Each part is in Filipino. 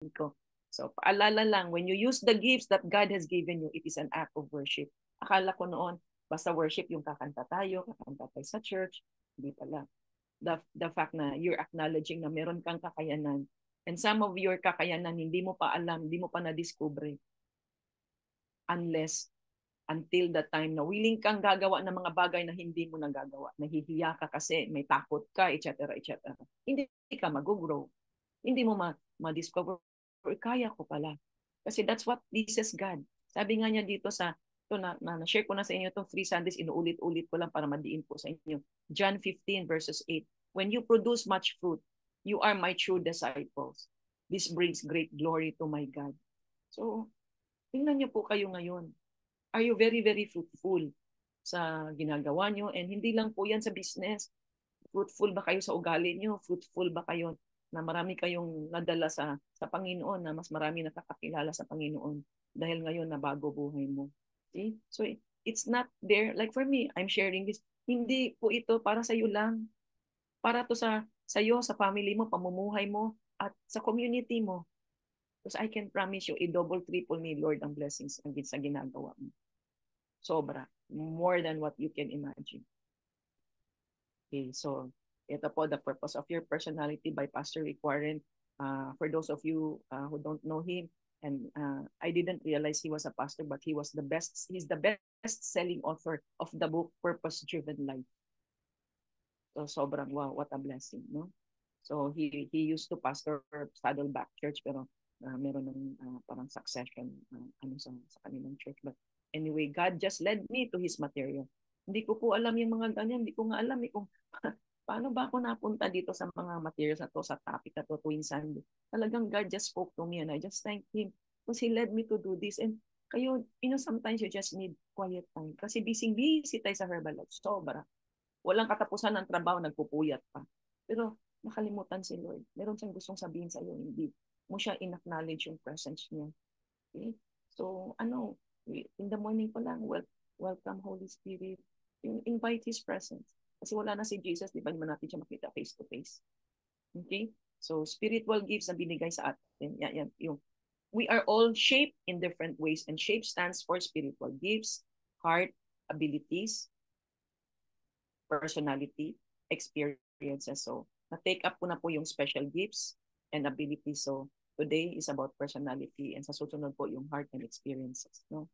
ko. So, paalala lang, when you use the gifts that God has given you, it is an act of worship. Akala ko noon, basta worship yung kakanta tayo sa church. Hindi pala. The fact na you're acknowledging na meron kang kakayanan, and some of your kakayanan, hindi mo pa alam, hindi mo pa na-discover until the time na willing kang gagawa ng mga bagay na hindi mo nagagawa. Nahihiya ka kasi, may takot ka, etc. etc. Hindi ka mag-grow. Hindi mo ma-discover, kaya ko pala. Kasi that's what pleases God. Sabi nga niya dito sa, ito na-share ko na sa inyo itong 3 Sundays, inuulit-ulit ko lang para madiin po sa inyo. John 15 verses 8. When you produce much fruit, you are my true disciples. This brings great glory to my God. So, tingnan niyo po kayo ngayon. Are you very, very fruitful sa ginagawa niyo? And hindi lang po yan sa business. Fruitful ba kayo sa ugali niyo? Fruitful ba kayo na marami kayong nadala sa Panginoon, na mas marami nakakakilala sa Panginoon dahil ngayon nabago buhay mo? See? So it's not there. Like for me, I'm sharing this. Hindi po ito para sa iyo lang. Para to sa iyo, sa family mo, pamumuhay mo, at sa community mo. Because I can promise you, i-double, triple me, Lord, ang blessings sa ginagawa mo. Sobra. More than what you can imagine. Okay, so ito po, the purpose of your personality by Pastor Rick Warren. For those of you who don't know him, and I didn't realize he was a pastor, but he's the best-selling author of the book Purpose Driven Life. So sobrang wow, what a blessing, no? So he used to pastor Saddleback Church, pero meron ng parang succession sa kanilang church. But anyway, God just led me to his material. Hindi ko po alam yung mga ganyan. Hindi ko nga alam kung paano ba ako napunta dito sa mga materials na to, sa topic na to, tuwing Sunday. Talagang God just spoke to me and I just thank him because he led me to do this. And kayo, sometimes you just need quiet time. Kasi busy tayo sa Herbalife. Sobra. Walang katapusan ng trabaho, nagpupuyat pa. Pero nakalimutan si Lord. Meron siyang gustong sabihin sa iyo, hindi mo siya in-acknowledge yung presence niya. Okay? So, in the morning pa lang, welcome Holy Spirit. Invite His presence. Kasi wala na si Jesus, di ba naman natin siya makita face to face. Okay? So, spiritual gifts na binigay sa atin. Yan, we are all shaped in different ways, and shape stands for spiritual gifts, heart, abilities, personality, experiences. So, na-take up ko na po yung special gifts and abilities. So, today is about personality, and sa susunod po yung heart and experiences. No?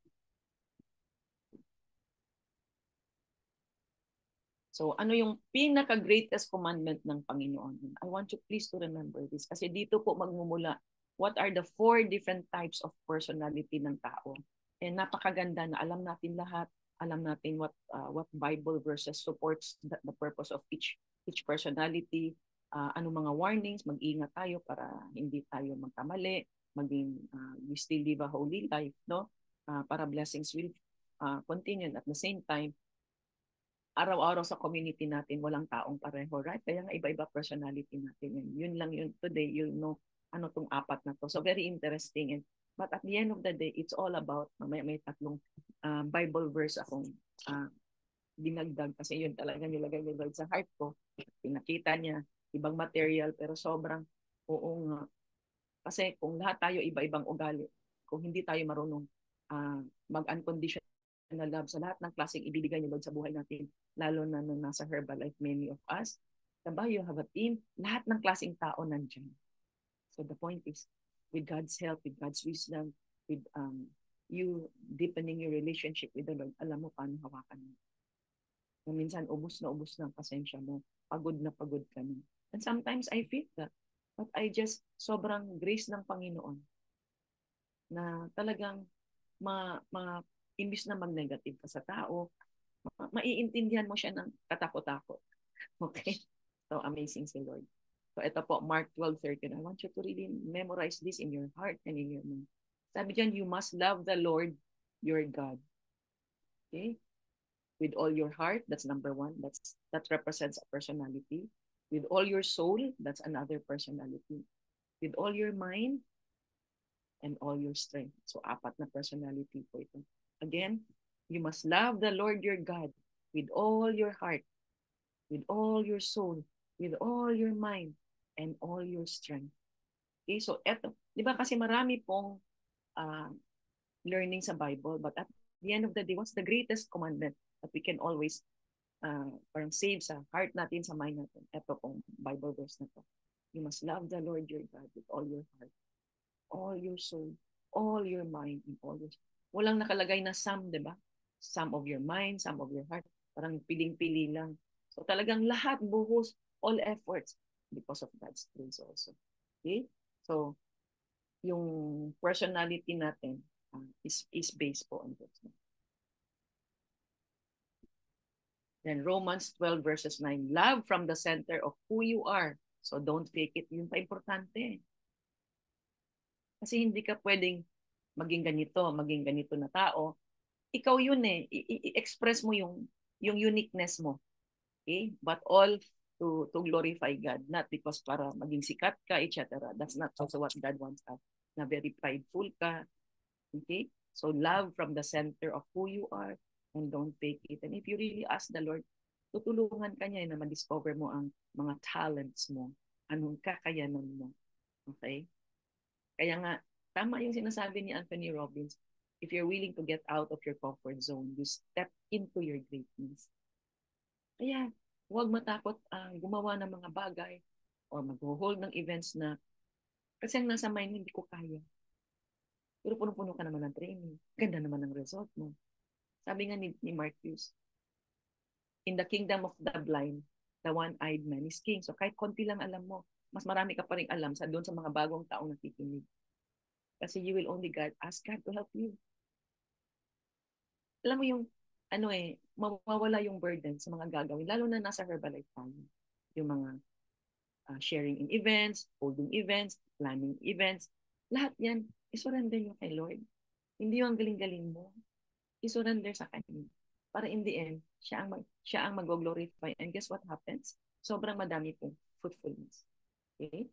So, ano yung pinaka-greatest commandment ng Panginoon? I want you please to remember this. Kasi dito po magmumula what are the 4 different types of personality ng tao. And napakaganda na alam natin lahat. Alam natin what Bible verses supports the purpose of each personality. Anong mga warnings, mag-ingat tayo para hindi tayo magkamali, maging we still live a holy life, no? Para blessings will continue. At the same time, araw-araw sa community natin, walang taong pareho, right? Kaya nga iba-iba personality natin. Yun lang yun today, you'll know ano tong 4 na to. So very interesting. But at the end of the day, it's all about, may 3 Bible verse akong dinagdag kasi yun talaga nilagay ni Lord sa heart ko. Pinakita niya, ibang material, pero sobrang oo nga. Kasi kung lahat tayo iba-ibang ugali, kung hindi tayo marunong mag-unconditional love sa lahat ng klaseng ibibigay ni Lord sa buhay natin, lalo na nung nasa Herbalife, many of us, diba, you have a team, lahat ng klaseng tao nandyan. So the point is, with God's help, with God's wisdom, with you deepening your relationship with the Lord, alam mo paano hawakan mo. Minsan, ubos na ang pasensya mo. Pagod ka na. And sometimes I feel that. But I just, sobrang grace ng Panginoon na talagang imbis na mag-negative ka sa tao, maiintindihan mo siya ng katakot-takot. Okay? So, amazing si Lord. So, ito po, Mark 12:13. I want you to really memorize this in your heart and in your mind. Sabi dyan, you must love the Lord your God. Okay? With all your heart, that's number 1. That represents a personality. With all your soul, that's another personality. With all your mind, and all your strength. So, 4 na personality po ito. Again, you must love the Lord your God with all your heart, with all your soul, with all your mind, and all your strength. Okay, so eto, di ba kasi marami pong uh, learning sa Bible, but at the end of the day, what's the greatest commandment that we can always parang save sa heart natin, sa mind natin? Ito pong Bible verse na to. You must love the Lord your God with all your heart, all your soul, all your mind, and all your... Walang nakalagay na some, di ba? Some of your mind, some of your heart. Parang piling-pili lang. So talagang lahat, buhos, all efforts because of God's grace also. Okay? So, yung personality natin is based po on this. Then Romans 12 verses 9, love from the center of who you are. So don't fake it. Yun pa importante. Kasi hindi ka pwedeng maging ganito na tao. Ikaw yun eh. I-express mo yung uniqueness mo. Okay? But all to glorify God, not because para maging sikat ka, etc. That's not also what God wants us. Na very prideful ka. Okay? So love from the center of who you are and don't fake it. And if you really ask the Lord, tutulungan ka niya na ma-discover mo ang mga talents mo, anong kakayanan mo. Okay? Kaya nga, tama yung sinasabi ni Anthony Robbins, if you're willing to get out of your comfort zone, you step into your greatness. Kaya, huwag matakot gumawa ng mga bagay or mag-hold ng events na kasi ang nasa mind, hindi ko kaya. Pero puno-puno ka naman ng training. Ganda naman ng result mo. Sabi nga ni Marcus, in the kingdom of the blind, the one-eyed man is king. So kahit konti lang alam mo, mas marami ka pa rin alam sa doon sa mga bagong taong nakikinig. Kasi you will only ask God to help you. Alam mo yung, mawawala yung burden sa mga gagawin, lalo na nasa Herbalife tayo. Yung mga sharing in events, holding events, planning events, lahat yan, isurrender nyo kay Lord. Hindi yung galing-galing mo. I-surrender sa Kanya. Para in the end, siya ang mag-glorify. And guess what happens? Sobrang madami pong fruitfulness. Okay?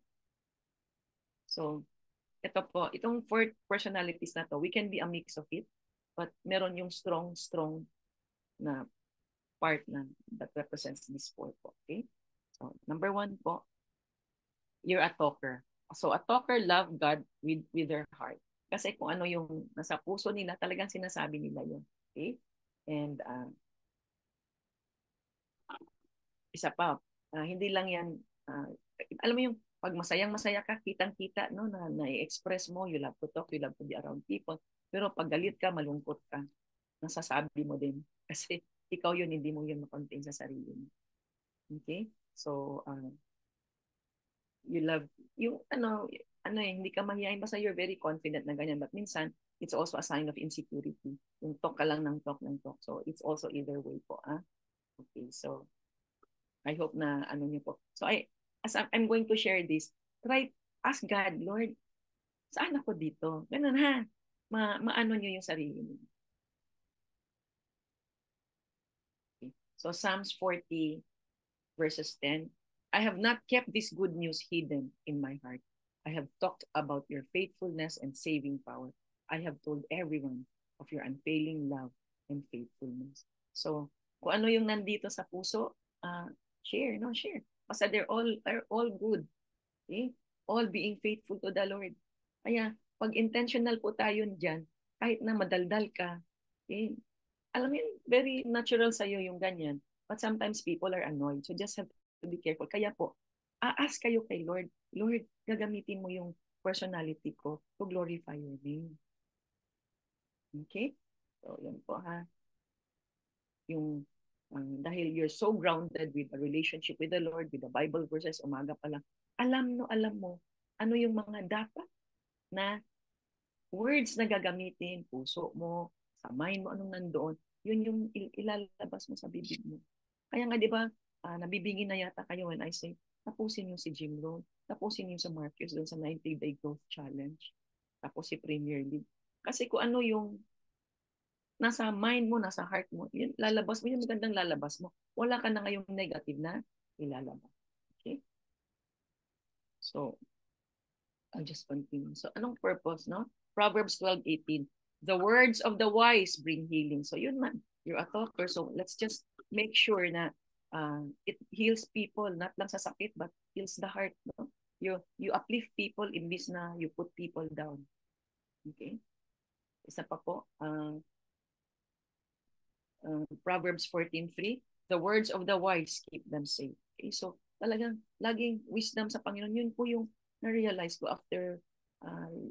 So, ito po, itong 4 personalities na to, we can be a mix of it, but meron yung strong na part na that represents this 4 po. Okay? So, number 1 po, you're a talker. So, a talker love God with their heart. Kasi kung ano yung nasa puso nila, talagang sinasabi nila yun. Okay? And isa pa, hindi lang yan, alam mo yung pag masayang-masaya ka, kitang-kita, no, na na-express mo, you love to talk, you love to be around people. Pero pag galit ka, malungkot ka, nasasabi mo din. Kasi ikaw yun, hindi mo yun makontain sa sarili mo. Okay? So, you love, yung hindi ka mahihayin, basta you're very confident na ganyan. But minsan, it's also a sign of insecurity. Yung talk ka lang ng talk. So, it's also either way po. Okay, so, I hope na niyo po. So, as I'm going to share this, ask God, Lord, saan ako dito? Ganun ha. Maano niyo yung sarili niyo. Okay. So, Psalms 40, verses 10, I have not kept this good news hidden in my heart. I have talked about your faithfulness and saving power. I have told everyone of your unfailing love and faithfulness. So, kung ano yung nandito sa puso, share. Basta they're all good. Okay? All being faithful to the Lord. Kaya, pag intentional po tayo dyan, kahit na madaldal ka, okay? Alam mo yun, very natural sa'yo yung ganyan. But sometimes people are annoyed. So just have to be careful. Kaya po, ask kayo kay Lord, Lord, gagamitin mo yung personality ko to glorify your name. Okay? So, yan po ha. Yung dahil you're so grounded with a relationship with the Lord, with the Bible verses, umaga pa lang, alam mo ano yung mga dapat na words na gagamitin, puso mo, sa mind mo, anong nandoon, yun yung ilalabas mo sa bibig mo. Kaya nga, di ba, nabibigin na yata kayo when I say, tapusin yung si Jim Rohn, tapusin yung sa Marcus doon sa 90-day growth challenge, tapos si Premier League. Kasi kung ano yung nasa mind mo, nasa heart mo, yun, lalabas mo, yung magandang lalabas mo. Wala ka na ngayong negative na ilalabas. Okay? So, I'll just continue. So, anong purpose, no? Proverbs 12:18. The words of the wise bring healing. So, yun man. You're a talker. So, let's just make sure na it heals people, not lang sa sakit, but heals the heart, no? You uplift people imbis na you put people down. Okay? Isa pa po, Proverbs 14:3, the words of the wise keep them safe. Okay? So talagang laging wisdom sa Panginoon. Yun po yung na-realize ko after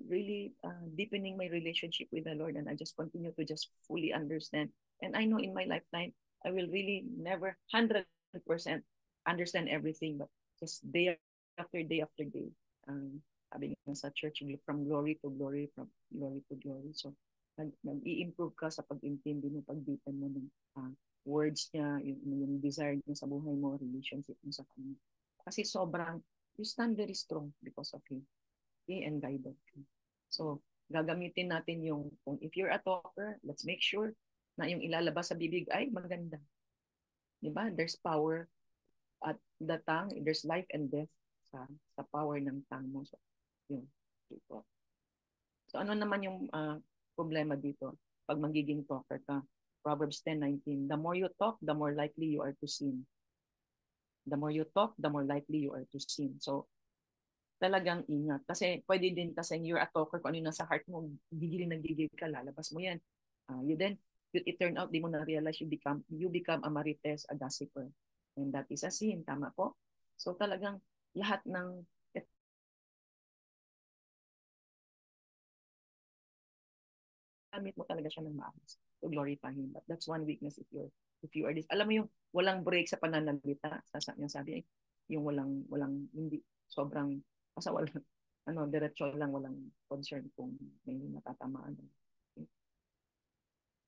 really deepening my relationship with the Lord, and I just continue to just fully understand. And I know in my lifetime, I will really never 100% understand everything, but just day after day. Sabi nga sa church, from glory to glory, from glory to glory. So nag-i-improve ka sa pag-intindi mo, pag-deepen mo ng words niya, yung desire niya sa buhay mo, relationship mo sa kanya. Kasi sobrang, you stand very strong because of Him. Okay? And guided. So, gagamitin natin yung, kung if you're a talker, let's make sure na yung ilalabas sa bibig ay maganda. Diba? There's power at the tongue, there's life and death sa power ng tongue mo. So, yun. Dito. So, ano naman yung problema dito pag magiging talker ka? Proverbs 10:19, the more you talk, the more likely you are to sin. The more you talk, the more likely you are to sin. So, talagang ingat. Kasi pwede din kasi you're a talker, kung ano yung nasa heart mo, gigil na gigil ka, lalabas mo yan. It turn out, di mo na-realize you become a marites, a gossiper. And that is a sin. Tama po? So talagang lahat ng gamit mo talaga siya ng maayos to glorify Him. But that's one weakness if you are this. Alam mo yung walang break sa pananalita, sabi yung walang hindi sobrang basta walang diretso lang, walang concern kung may natatamaan. Okay.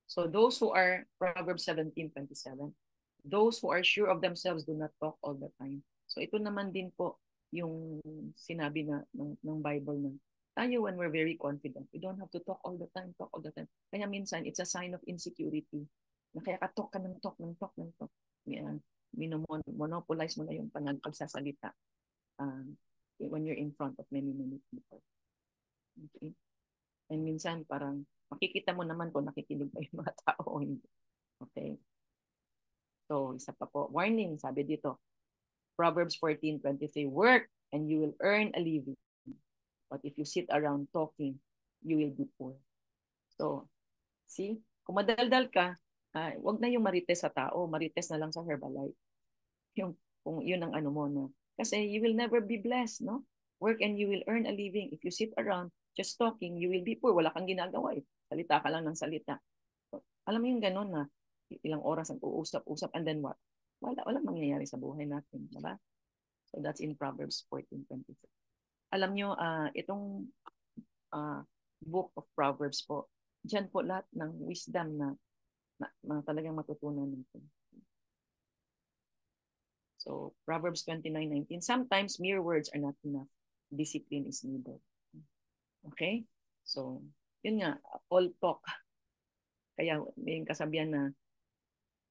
So those who are Proverbs 17:27, those who are sure of themselves do not talk all the time. So ito naman din po yung sinabi ng Bible na tayo when we're very confident, we don't have to talk all the time. Kaya minsan, it's a sign of insecurity. Na kaya ka-talk ka ng talk. Yan, monopolize mo na yung pagsasalita when you're in front of many people. Okay? And minsan, parang makikita mo naman kung nakikinig pa yung mga tao. Okay? So, isa pa po. Warning, sabi dito. Proverbs 14:23, work and you will earn a living. But if you sit around talking, you will be poor. So, see, kung madaldal ka, wag na yung marites sa tao, marites na lang sa Herbalife. Kung yun ang ano mo, no? Kasi you will never be blessed, no? Work and you will earn a living. If you sit around just talking, you will be poor. Wala kang ginagawa. Salita ka lang ng salita. So, alam mo yung ganun na ilang oras ang uusap-usap and then what? Wala mangyayari sa buhay natin, diba? So that's in Proverbs 14:23. Alam nyo, itong book of Proverbs po, dyan po lahat ng wisdom na talagang matutunan natin. So, Proverbs 29:19, sometimes mere words are not enough. Discipline is needed. Okay? So, yun nga, all talk. Kaya may kasabihan na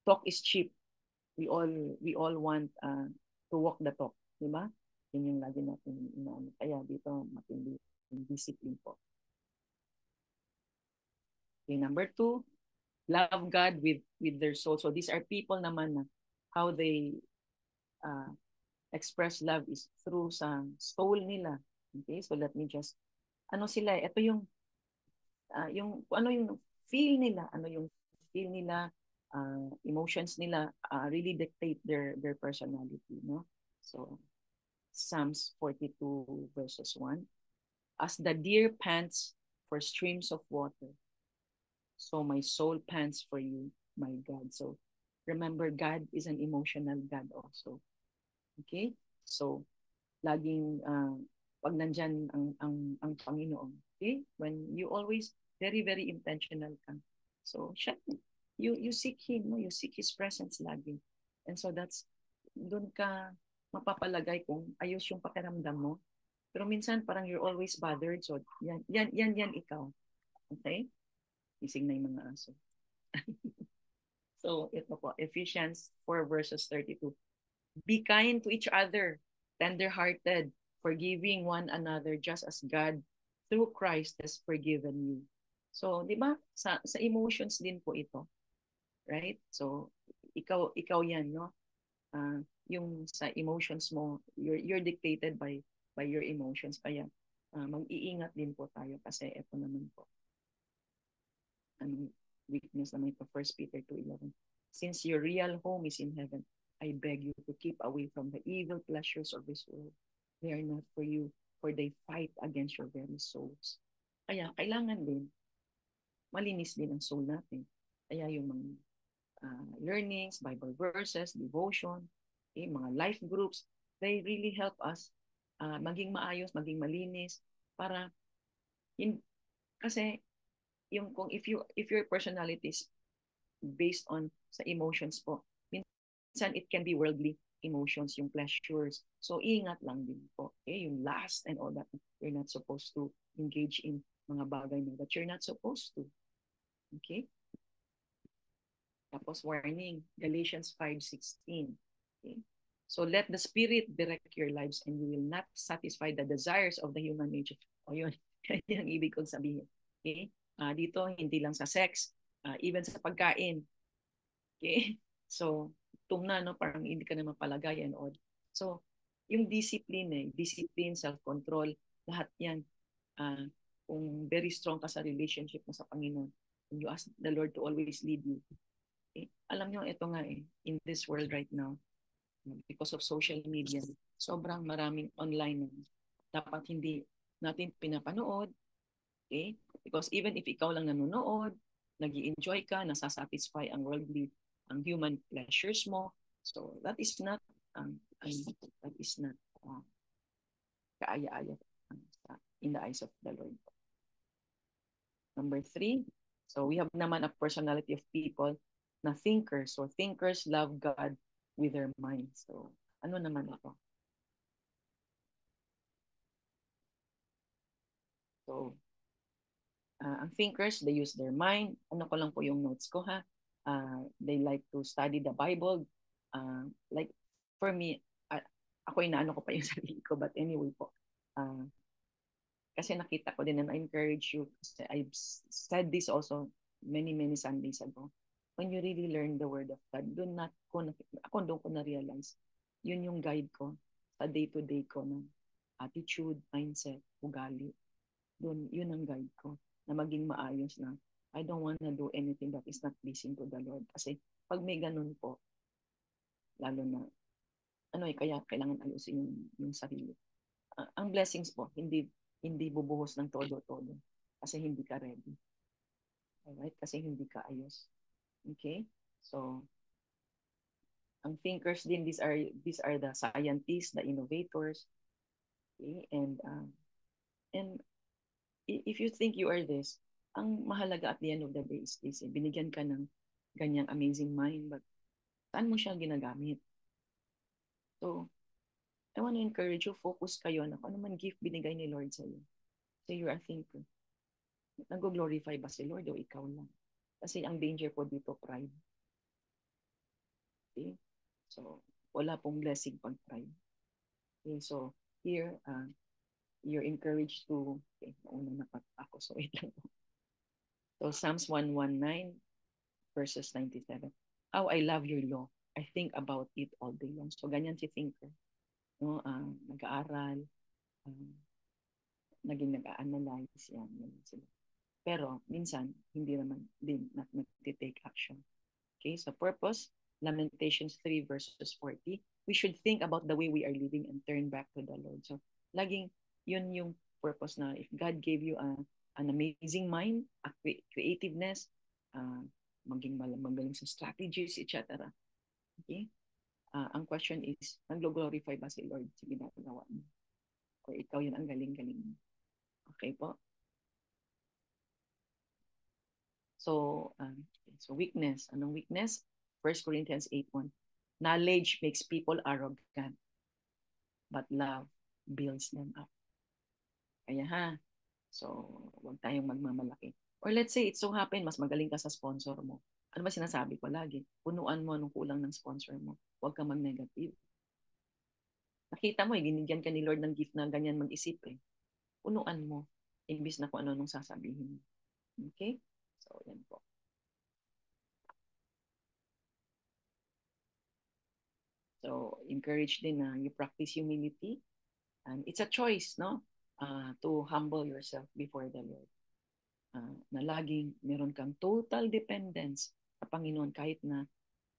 talk is cheap. We all want to walk the talk. Diba? Yun yung lagi natin inaano. Kaya dito, matindi yung discipline po. Okay, number 2, love God with their soul. So these are people naman na how they express love is through sa soul nila. Okay, so let me just, ano sila, ito yung ano yung feel nila, emotions nila really dictate their personality, no? So Psalms 42:1, as the deer pants for streams of water, so my soul pants for you, my God. So remember, God is an emotional God also. Okay? So laging pag nandyan ang Panginoon, okay? When you always very very intentional ka. So you seek Him, no? You seek His presence lagi. And so that's doon ka mapapalagay kung ayos yung pakiramdam mo. Pero minsan parang you're always bothered. So yan ikaw. Okay? Ising na yung mga aso. So ito po, Ephesians 4:32. Be kind to each other, tender-hearted, forgiving one another just as God through Christ has forgiven you. So, di ba? Sa emotions din po ito. Right? So, ikaw yan, no? Yung sa emotions mo, you're dictated by by your emotions. Kaya mag-iingat din po tayo kasi ito naman po. Weakness naman ito, 1 Peter 2:11. Since your real home is in heaven, I beg you to keep away from the evil pleasures of this world. They are not for you, for they fight against your very souls. Kaya kailangan din, malinis din ang soul natin. Kaya yung mga learnings, Bible verses, devotion, mga life groups, they really help us maging maayos, maging malinis, para kasi yung kung if your personality is based on sa emotions po, minsan it can be worldly emotions, yung pleasures. So ingat lang din po. Okay, yung lust and all that, you're not supposed to engage in mga bagay na that you're not supposed to. Okay? Tapos warning, Galatians 5:16. Okay? So let the Spirit direct your lives and you will not satisfy the desires of the human nature. O yun, yan ang ibig kong sabihin. Okay? Dito, hindi lang sa sex, even sa pagkain. Okay? So, na, no? Parang hindi ka na mapalagay and all. So, yung discipline, self-control, lahat yan. Kung very strong ka sa relationship mo sa Panginoon, you ask the Lord to always lead you. Alam nyo, ito nga in this world right now, because of social media, sobrang maraming online dapat hindi natin pinapanood. Okay? Because even if ikaw lang nanonood, nag-i-enjoy ka, nasasatisfy ang worldly, ang human pleasures mo, so that is not kaaya-aya in the eyes of the Lord. Number 3, so we have naman a personality of people na thinkers. So thinkers love God with their mind. So ano naman ito? So ang thinkers, they use their mind. Ano ko lang po yung notes ko ha. They like to study the Bible. Like for me, ako inaano ko pa yung sarili ko, but anyway po. Kasi nakita ko din and I encourage you, kasi I've said this also many Sundays ago. When you really learn the Word of God, doon ko na-realize, yun yung guide ko sa day-to-day ko ng attitude, mindset, ugali. Doon, yun ang guide ko na maging maayos na I don't want to do anything that is not pleasing to the Lord. Kasi pag may ganun po, lalo na, kaya kailangan ayusin yung sarili. Ang blessings po, hindi bubuhos ng todo-todo kasi hindi ka ready. Alright? Kasi hindi ka ayos. Okay? So, ang thinkers din, these are the scientists, the innovators. Okay? And if you think you are this, ang mahalaga at the end of the day is this, binigyan ka ng ganyang amazing mind, but saan mo siya ginagamit? So, I want to encourage you, focus kayo na kung ano man gift binigay ni Lord sa iyo. So, you're a thinker. Nag-glorify ba si Lord o ikaw lang? Kasi ang danger po dito, pride. Okay? So, wala pong blessing pag pride. Okay, so, here, you're encouraged to, okay, nauna na pa ako, so wait lang. So, Psalms 119, verses 97. How I love your law. I think about it all day long. So, ganyan si thinker. No? Nag-aaral, naging nag-a-analyze, yan sila. Pero, minsan, hindi naman din nag-take action. Okay, so purpose, Lamentations 3 verses 40, we should think about the way we are living and turn back to the Lord. So, laging yun yung purpose na if God gave you an amazing mind, a creativeness, maging magaling sa strategies, etc. Okay? Ang question is, nag-glorify ba si Lord sa ginagawa mo? Or ikaw yun ang galing-galing mo? Okay po? So, weakness. Anong weakness? 1 Corinthians 8:1. Knowledge makes people arrogant, but love builds them up. Kaya so huwag tayong magmamalaki. Or let's say, it so happen, mas magaling ka sa sponsor mo. Ano ba sinasabi ko lagi? Punuan mo anong kulang ng sponsor mo. Huwag ka mag-negative. Nakita mo, binigyan ka ni Lord ng gift na ganyan mag-isip Punuan mo. Imbis na kung ano nung sasabihin. Okay? So, yan po. So, encourage din na you practice humility. And it's a choice, no? To humble yourself before the Lord. Na laging meron kang total dependence sa Panginoon kahit na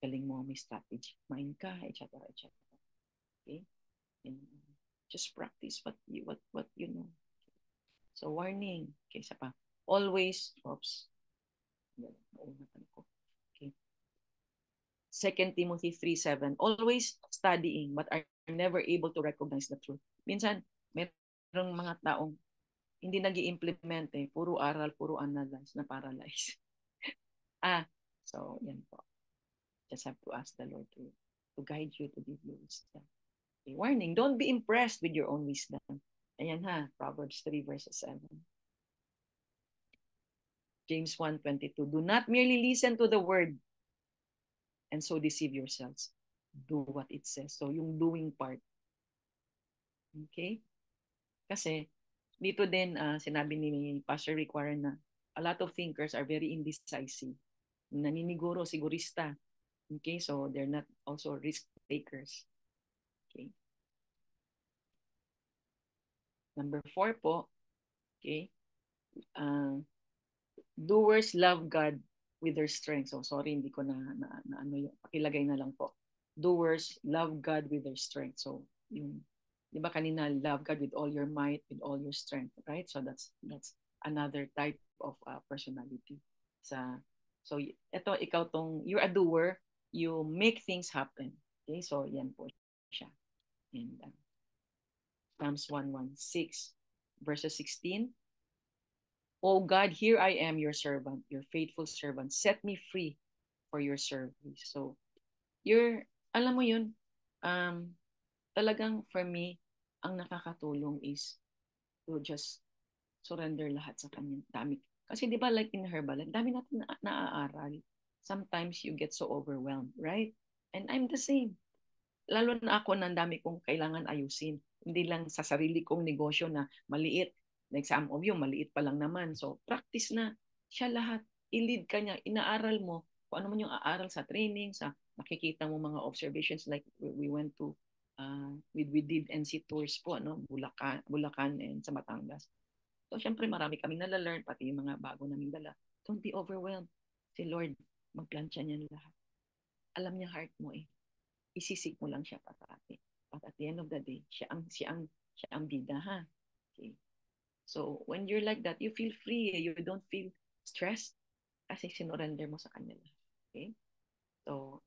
galing mo, may strategic mind ka, etc. etc. Okay? And just practice what you know. So warning, okay, isa pa. Always, okay. 2 Timothy 3:7, always studying but are never able to recognize the truth. Minsan, merong mga taong hindi nag-i-implement puro aral, puro analyze, na paralyze. So yan po. Just have to ask the Lord to guide you, to give you wisdom. Okay, warning, don't be impressed with your own wisdom. Ayan Proverbs 3 verses 7. James 1:22, do not merely listen to the word and so deceive yourselves. Do what it says. So yung doing part. Okay? Kasi dito din sinabi ni Pastor Rick Warren na a lot of thinkers are very indecisive. Naniniguro, sigurista. Okay? So they're not also risk takers. Okay? Number 4 po, okay? Doers love God with their strength. So sorry, hindi ko na ano yung pakilagay na lang po. Doers love God with their strength. So yung, di ba kanina, love God with all your might, with all your strength, right? So that's another type of personality. So ito, ikaw you're a doer, you make things happen. Okay, so yan po siya. And Psalms 116 verses 16. Oh God, here I am, your servant, your faithful servant. Set me free for your service. So, alam mo yun, talagang for me, ang nakakatulong is to just surrender lahat sa Kanya. Dami. Kasi di ba like in Herbalife, dami natin naaaral. Sometimes you get so overwhelmed, right? And I'm the same. Lalo na ako na dami kong kailangan ayusin. Hindi lang sa sarili kong negosyo na maliit. Like some of you, maliit pa lang naman. So, practice na siya lahat. I-lead ka niya. Inaaral mo kung ano man yung aaral sa training, sa nakikita mo mga observations like we went to, we did NC tours po, no? Bulacan and sa Batangas. So, syempre marami kaming nalalearn, pati yung mga bago naming dala. Don't be overwhelmed. Si Lord, magplansya niya lahat. Alam niya heart mo isisik mo lang siya parati. But at the end of the day, siya ang bida Okay. So when you're like that, you feel free. You don't feel stressed kasi sinurrender mo sa kanya. Okay. So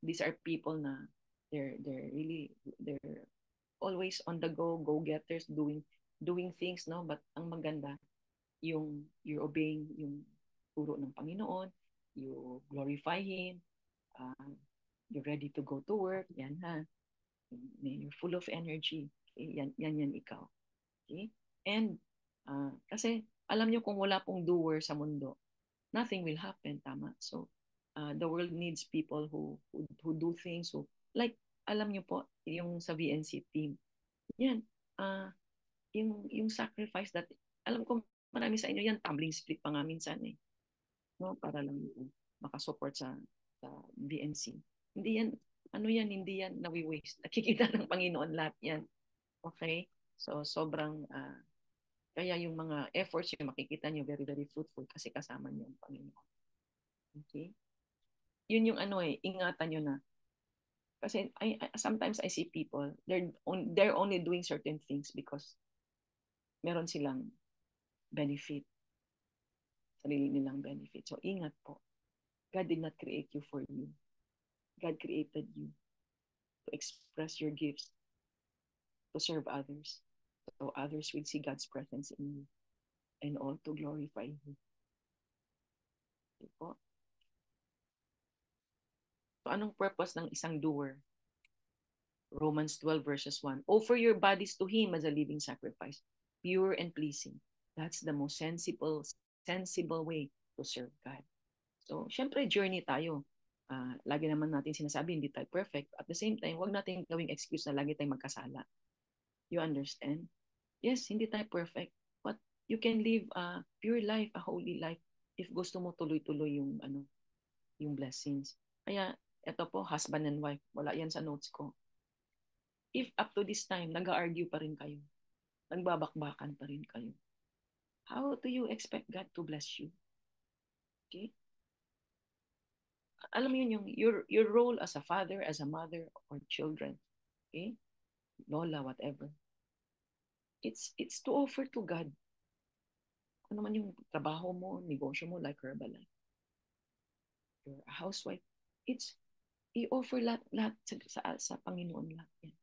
these are people na they're always on the go-getters, doing things, no? But ang maganda, you're obeying yung turo ng Panginoon, you glorify Him, you're ready to go to work, yan you're full of energy, okay? yan ikaw. Okay? And kasi alam nyo kung wala pong doer sa mundo, nothing will happen, tama? So the world needs people who do things, like alam nyo po yung sa VNC team, yan yung sacrifice that alam ko marami sa inyo yan, tumbling split pa nga minsan no, para lang makasupport sa VNC. Hindi yan, hindi yan nawi-waste. Nakikita ng Panginoon lahat yan. Okay? So, sobrang, kaya yung mga efforts yung makikita nyo very, very fruitful kasi kasama nyo ang Panginoon. Okay? Yun yung ingatan nyo na. Kasi sometimes I see people, they're only doing certain things because meron silang benefit. Sarili nilang benefit. So, ingat po. God did not create you for you. God created you to express your gifts, to serve others, so others will see God's presence in you and all to glorify Him. Okay po? So anong purpose ng isang doer? Romans 12 verses 1. Offer your bodies to Him as a living sacrifice, pure and pleasing. That's the most sensible way to serve God. So, syempre, journey tayo. Lagi naman natin sinasabi, hindi tayo perfect. At the same time, huwag natin gawing excuse na lagi tayong magkasala. You understand? Yes, hindi tayo perfect. But you can live a pure life, a holy life, if gusto mo tuloy-tuloy yung blessings. Kaya, eto po, husband and wife. Wala yan sa notes ko. if up to this time, nag-argue pa rin kayo, nagbabakbakan pa rin kayo, how do you expect God to bless you? Okay? Alam mo yun, your role as a father, as a mother, or children, okay? Lola, whatever. It's to offer to God. Ano man yung trabaho mo, negosyo mo, like Herbalife, you're a housewife, it's i-offer lahat sa Panginoon lahat yan.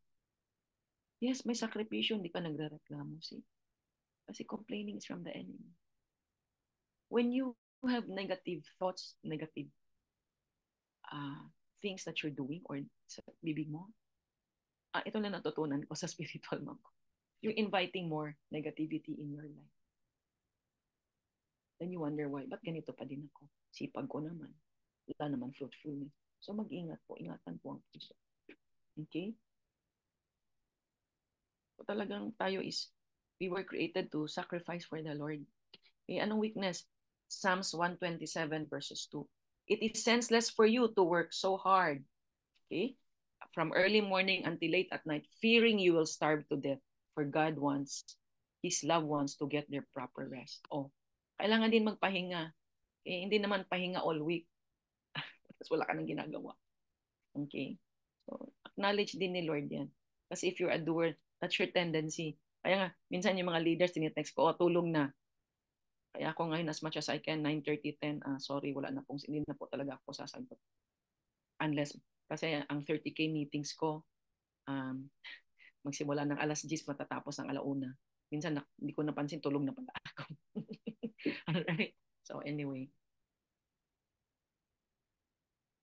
Yes, may sakripisyo, hindi ka nagre-reklamo. See? Kasi complaining is from the enemy. When you have negative thoughts, negative things that you're doing or sa bibig mo, ito na natutunan ko sa spiritual mom ko. You're inviting more negativity in your life. Then you wonder why, ba't ganito pa din ako? Sipag ko naman. Wala naman fruitfulness. So mag-ingat po, ingatan po ang puso. Okay? So talagang tayo we were created to sacrifice for the Lord. Okay, anong weakness? Psalms 127 verses 2. It is senseless for you to work so hard. Okay? From early morning until late at night, fearing you will starve to death. For God wants His loved ones to get their proper rest. Oh, kailangan din magpahinga. Eh, hindi naman pahinga all week. Tapos wala ka nang ginagawa. Okay? So, acknowledge din ni Lord yan. Kasi if you're a doer, that's your tendency. Kaya nga, minsan yung mga leaders, tinitext ko, tulong na. Kaya ako ngayon, as much as I can, 9:30, 10, sorry, wala na pong, hindi na po talaga ako sasagot. Unless, kasi ang 30K meetings ko, magsimula ng alas 10, matatapos ng alauna. Minsan, hindi ko napansin, tulog na pala ako. Alright? So, anyway.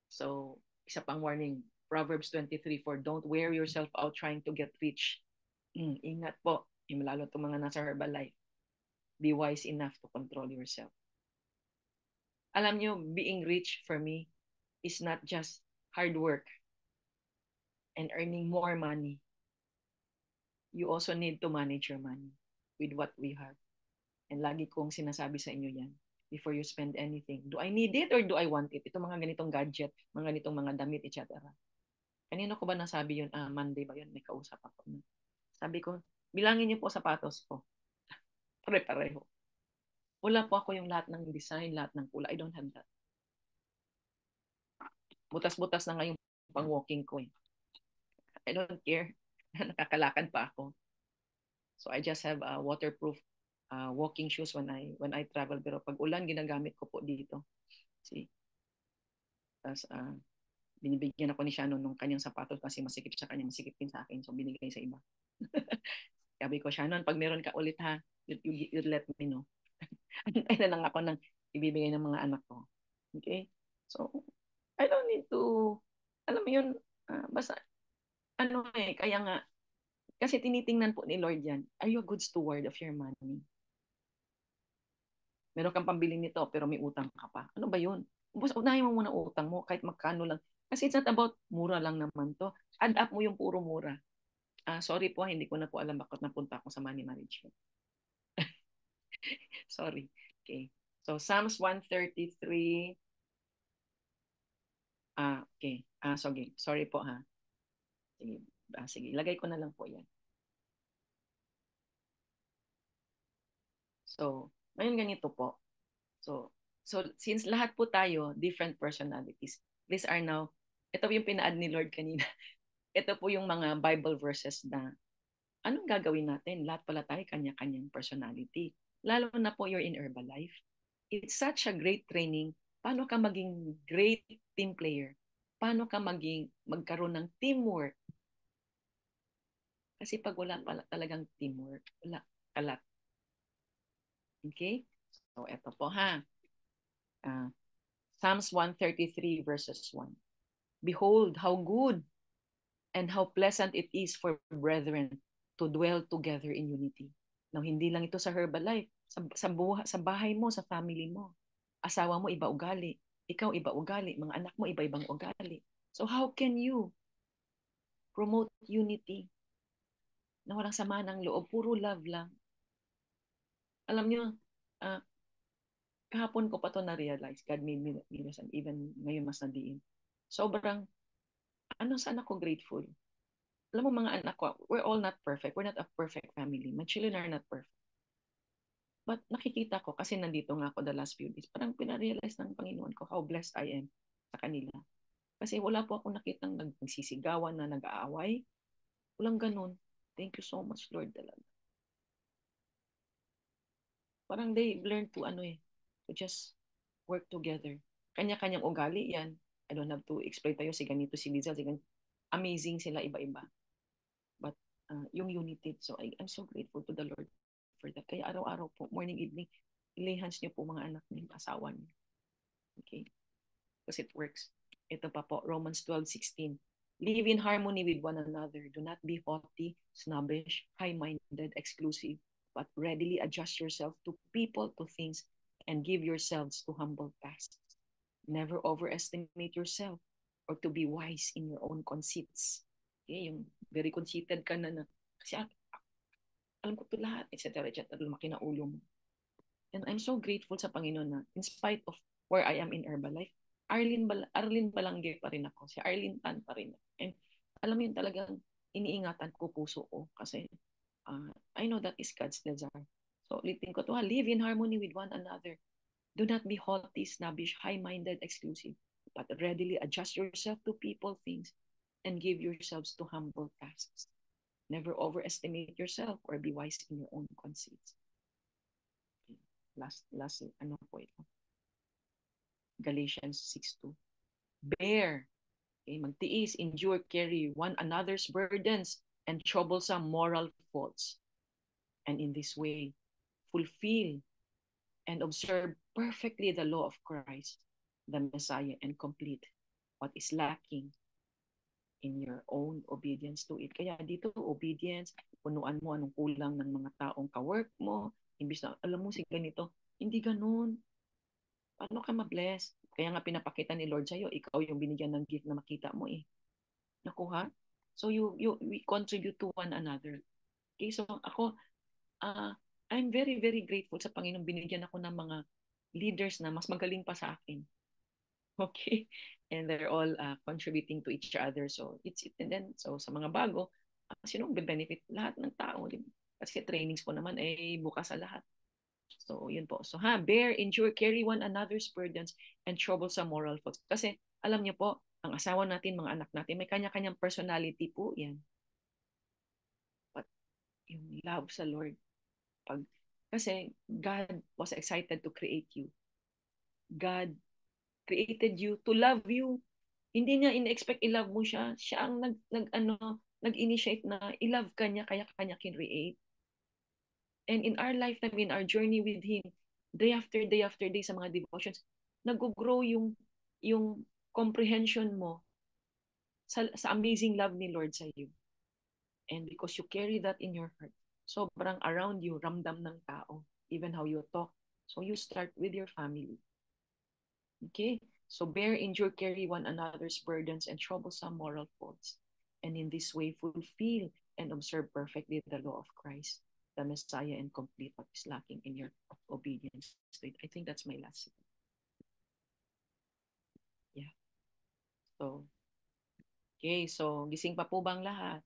So, isa pang warning, Proverbs 23:4, don't wear yourself out trying to get rich. Ingat po, lalo itong mga nasa Herbalife. Be wise enough to control yourself. Alam nyo, being rich for me is not just hard work and earning more money. You also need to manage your money with what we have. And lagi kong sinasabi sa inyo yan, before you spend anything, do I need it or do I want it? Ito mga ganitong gadget, mga ganitong mga damit, etc. Kanino ko ba nasabi yun? Monday ba yun? May kausap ako. Sabi ko, bilangin niyo po sapatos ko. Pare-pareho. Wala po ako yung lahat ng design, lahat ng kulay. I don't have that. Butas-butas na nga yung pang-walking ko eh. I don't care. Nakakalakad pa ako. So I just have waterproof walking shoes when I travel. Pero pag ulan, ginagamit ko po dito. See? Tapos binibigyan ako ni Shannon nung kanyang sapatos kasi masikip sa kanya, masikip din sa akin. So binigay sa iba. Sabi ko, Shannon, pag meron ka ulit ha, you let me know. Antay na lang ako ng ibibigay ng mga anak ko. Okay? So, I don't need to, alam mo yun, basta, kaya nga, kasi tinitingnan po ni Lord yan, are you a good steward of your money? Meron kang pambili nito, pero may utang ka pa. Ano ba yun? Unahin mo muna utang mo, kahit magkano lang. Kasi it's not about mura lang naman to. Add up mo yung puro mura. Sorry po, hindi ko na po alam bakit napunta ako sa money management. Sorry. Okay. So, Psalms 133. Okay. Okay. Sorry po ha. Sige. Sige. Lagay ko na lang po yan. So, ngayon ganito po. So since lahat po tayo, different personalities, these are now, ito yung pina-add ni Lord kanina. Ito po yung mga Bible verses na anong gagawin natin? Lahat pala tayo kanya-kanyang personality. Lalo na po you're in Herbalife. It's such a great training. Paano ka maging great team player? Paano ka magkaroon ng teamwork? Kasi pag wala pala talagang teamwork, wala kalat. Okay? So, eto po ha. Psalms 133 verses 1. Behold, how good and how pleasant it is for brethren to dwell together in unity. Now, hindi lang ito sa Herbalife. Sa bahay mo, sa family mo. Asawa mo, iba ugali. Ikaw, iba ugali. Mga anak mo, iba-ibang ugali. So how can you promote unity na walang sama ng loob? Puro love lang. Alam nyo, kahapon ko pa to na-realize. God made me realize, and even ngayon mas nadiin. Sobrang, saan ako grateful? alam mo mga anak ko, we're all not perfect. We're not a perfect family. My children are not perfect. But nakikita ko, kasi nandito nga ako the last few days, parang pinarealize ng Panginoon ko how blessed I am sa kanila. Kasi wala po ako nakitang nagsisigawan na nag-aaway. Walang ganun. Thank you so much, Lord, talaga. Parang they learn to to just work together. Kanya-kanyang ugali yan. I don't have to explain tayo si ganito, si Liza, si ganito. Amazing sila iba-iba. But yung unity, so I'm so grateful to the Lord for that. Kaya araw-araw po, morning, evening, ilay-hands niyo po mga anak niyo, asawa niyo. Okay? Because it works. Ito pa po, Romans 12:16. Live in harmony with one another. Do not be haughty, snobbish, high-minded, exclusive, but readily adjust yourself to people, to things, and give yourselves to humble tasks. Never overestimate yourself or to be wise in your own conceits. Okay, yung very conceited ka na kasi alam ko to lahat, etc. etc. Lumaki na ulo mo. And I'm so grateful sa Panginoon na in spite of where I am in Herbalife, Arlene Balangge pa rin ako. Si Arlene Tan pa rin. And alam mo yun talagang iniingatan ko puso ko kasi I know that is God's desire. So ulitin ko to, live in harmony with one another. Do not be haughty, snobbish, high-minded, exclusive, but readily adjust yourself to people, things, and give yourselves to humble tasks. Never overestimate yourself or be wise in your own conceits. Last ano po ito? Galatians 6:2. Bear, okay, magtiis, endure, carry one another's burdens and troublesome moral faults. And in this way, fulfill and observe perfectly the law of Christ, the Messiah, and complete what is lacking in your own obedience to it. Kaya dito, obedience, punuan mo anong kulang ng mga taong kawork mo, imbis na, alam mo si ganito, hindi ganun. Paano ka ma-bless? Kaya nga pinapakita ni Lord sa'yo, ikaw yung binigyan ng gift na makita mo eh. Nakuha? So we contribute to one another. Okay, so ako, I'm very, very grateful sa Panginoon. Binigyan ako ng mga leaders na mas magaling pa sa akin. Okay? And they're all contributing to each other. So and then so sa mga bago, sino benefit? Lahat ng tao. Kasi trainings po naman bukas sa lahat. So yun po. So bear, endure, carry one another's burdens and troublesome moral faults. Kasi alam niyo po, ang asawa natin, mga anak natin, may kanya-kanyang personality po yan. But yung love sa Lord, kasi God was excited to create you. God created you to love you. Hindi niya in-expect i-love mo siya. Siya ang nag-initiate na i-love ka niya, kaya kanya kin-create. And in our lifetime, in our journey with Him, day after day after day sa mga devotions, nag-grow yung comprehension mo sa amazing love ni Lord sa iyo. And because you carry that in your heart, sobrang around you, ramdam ng tao, even how you talk. So you start with your family. Okay? So bear, endure, carry one another's burdens and troublesome moral faults. And in this way, fulfill and observe perfectly the law of Christ, the Messiah, and complete what is lacking in your obedience. I think that's my last. Yeah. So, okay. So, gising pa po bang lahat?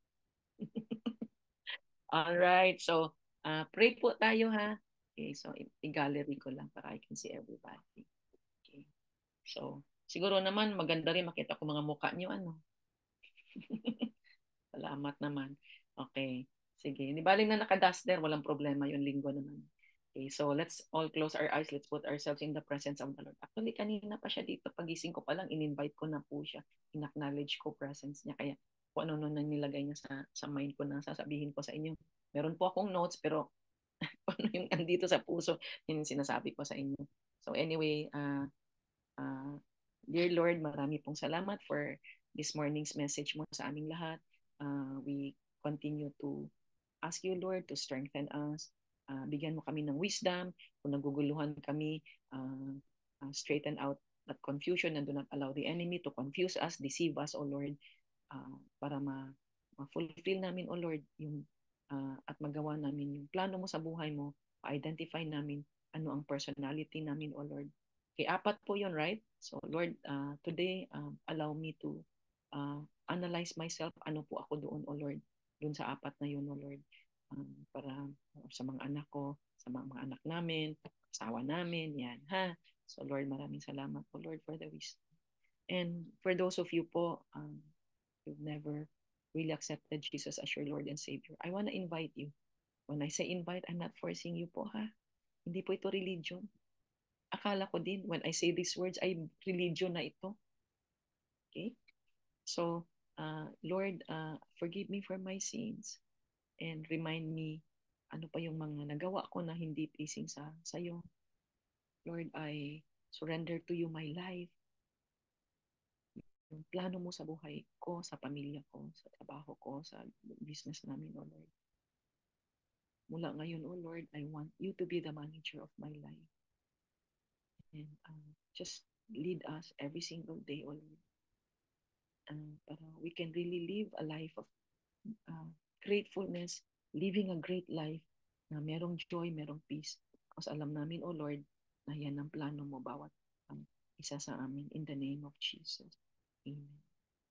All right. So, pray po tayo ha. Okay. So, i-gallery ko lang para I can see everybody. Okay. So, siguro naman maganda rin makita ko mga mukha niyo ano. Salamat naman. Okay. Sige. Di baling na naka-duster, walang problema yung linggo naman. Okay, so let's all close our eyes. Let's put ourselves in the presence of the Lord. Actually, kanina pa siya dito. Pagising ko pa lang, in-invite ko na po siya. In-acknowledge ko presence niya. Kaya kung ano nang nilagay niya sa mind ko na sasabihin ko sa inyo. Meron po akong notes, pero ano yung andito sa puso, yun yung sinasabi ko sa inyo. So anyway, dear Lord, marami pong salamat for this morning's message mo sa aming lahat. We continue to ask you, Lord, to strengthen us. Bigyan mo kami ng wisdom. Kung naguguluhan kami, straighten out that confusion and do not allow the enemy to confuse us, deceive us, O Lord, para ma-fulfill namin, O Lord, yung, at magawa namin yung plano mo sa buhay mo, identify namin ano ang personality namin, O Lord. Okay, apat po yun, right? So, Lord, today, allow me to analyze myself, ano po ako doon, O Lord, doon sa apat na yun, O Lord, para sa mga anak ko, sa mga anak namin, asawa namin, yan, ha? So Lord, maraming salamat po, Lord, for the wisdom. And for those of you po, you've never really accepted Jesus as your Lord and Savior, I want to invite you. When I say invite, I'm not forcing you po, ha? Hindi po ito religion. Akala ko din, when I say these words, ay religion na ito. Okay? So, Lord, forgive me for my sins and remind me ano pa yung mga nagawa ko na hindi pleasing sa iyo. Lord, I surrender to you my life. Yung plano mo sa buhay ko, sa pamilya ko, sa trabaho ko, sa business namin, O Lord. Mula ngayon, O Lord, I want you to be the manager of my life. And just lead us every single day, O Lord. Para we can really live a life of gratefulness, living a great life na merong joy, merong peace. Kasi alam namin, O Lord, na yan ang plano mo bawat isa sa amin. In the name of Jesus. Amen.